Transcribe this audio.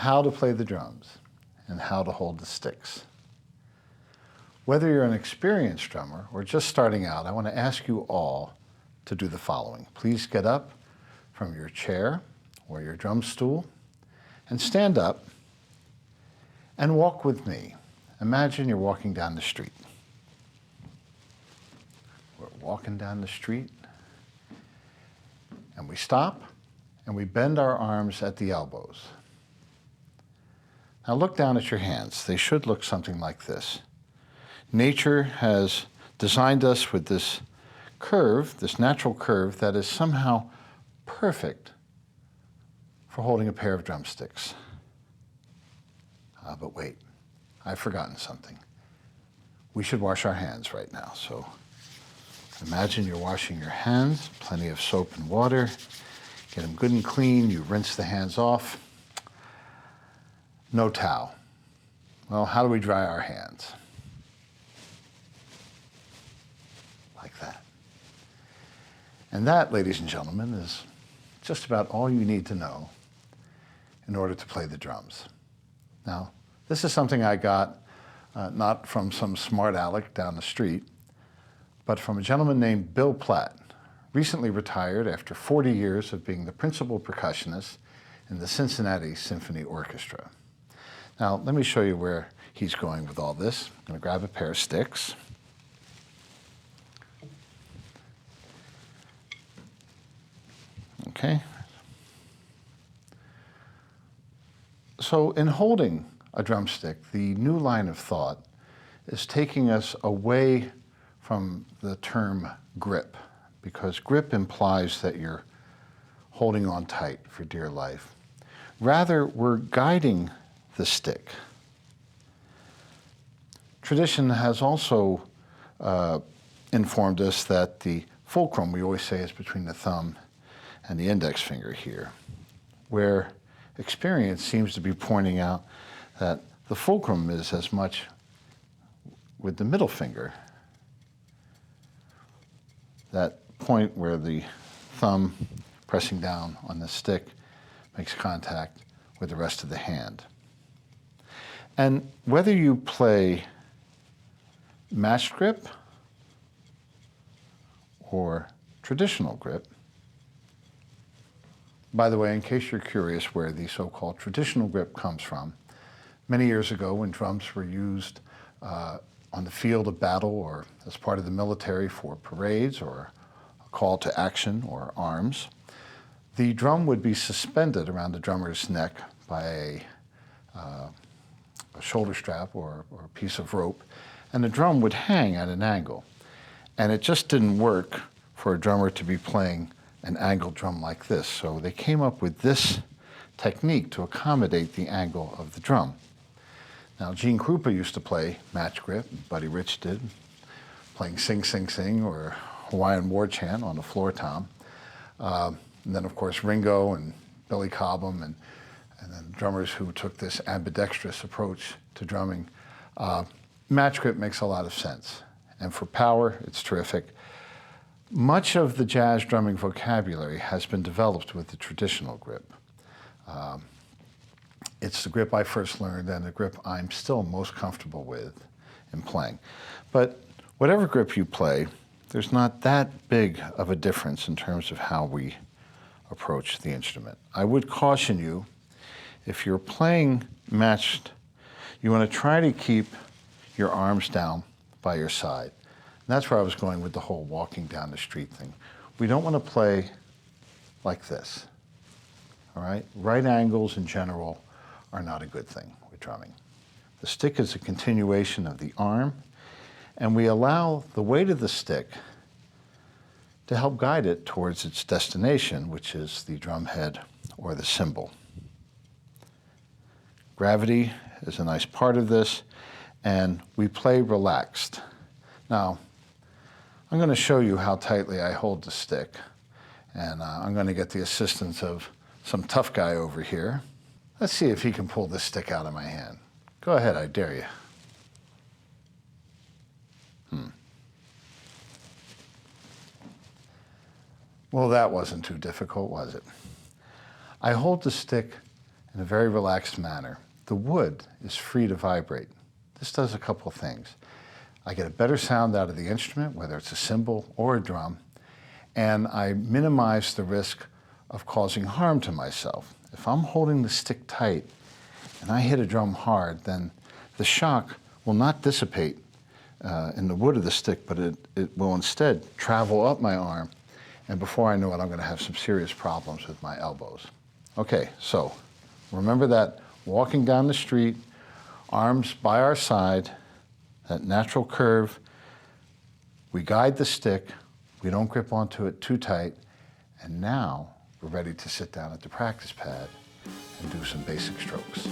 how to play the drums and how to hold the sticks. Whether you're an experienced drummer or just starting out, I want to ask you all to do the following. Please get up from your chair or your drum stool and stand up and walk with me. Imagine you're walking down the street. We're walking down the street and we stop and we bend our arms at the elbows. Now look down at your hands. They should look something like this. Nature has designed us with this curve, this natural curve that is somehow perfect for holding a pair of drumsticks. But wait, I've forgotten something. We should wash our hands right now. So imagine you're washing your hands, plenty of soap and water. Get them good and clean. You rinse the hands off. No towel. Well, how do we dry our hands? Like that. And that, ladies and gentlemen, is just about all you need to know in order to play the drums. Now, this is something I got not from some smart aleck down the street, but from a gentleman named Bill Platt, recently retired after 40 years of being the principal percussionist in the Cincinnati Symphony Orchestra. Now, let me show you where he's going with all this. I'm going to grab a pair of sticks. Okay. So in holding a drumstick, the new line of thought is taking us away from the term grip, because grip implies that you're holding on tight for dear life. Rather, we're guiding the stick. Tradition has also informed us that the fulcrum, we always say, is between the thumb and the index finger here, where experience seems to be pointing out that the fulcrum is as much with the middle finger, that point where the thumb pressing down on the stick makes contact with the rest of the hand. And whether you play matched grip or traditional grip, by the way, in case you're curious where the so-called traditional grip comes from, many years ago when drums were used on the field of battle or as part of the military for parades or a call to action or arms, the drum would be suspended around the drummer's neck by a shoulder strap or a piece of rope, and the drum would hang at an angle. And it just didn't work for a drummer to be playing an angled drum like this. So they came up with this technique to accommodate the angle of the drum. Now, Gene Krupa used to play match grip, Buddy Rich did, playing Sing Sing Sing or Hawaiian War Chant on the floor tom. And then, of course, Ringo and Billy Cobham and then drummers who took this ambidextrous approach to drumming. Match grip makes a lot of sense. And for power, it's terrific. Much of the jazz drumming vocabulary has been developed with the traditional grip. It's the grip I first learned and the grip I'm still most comfortable with in playing. But whatever grip you play, there's not that big of a difference in terms of how we approach the instrument. I would caution you, if you're playing matched, you want to try to keep your arms down by your side. And that's where I was going with the whole walking down the street thing. We don't want to play like this, all right? Right angles in general are not a good thing with drumming. The stick is a continuation of the arm, and we allow the weight of the stick to help guide it towards its destination, which is the drum head or the cymbal. Gravity is a nice part of this, and we play relaxed. Now, I'm going to show you how tightly I hold the stick, and I'm going to get the assistance of some tough guy over here. Let's see if he can pull this stick out of my hand. Go ahead, I dare you. Well, that wasn't too difficult, was it? I hold the stick in a very relaxed manner. The wood is free to vibrate. This does a couple of things. I get a better sound out of the instrument, whether it's a cymbal or a drum, and I minimize the risk of causing harm to myself. If I'm holding the stick tight and I hit a drum hard, then the shock will not dissipate in the wood of the stick, but it will instead travel up my arm, and before I know it, I'm going to have some serious problems with my elbows. Okay, so remember that walking down the street, arms by our side, that natural curve, we guide the stick, we don't grip onto it too tight, and now we're ready to sit down at the practice pad and do some basic strokes.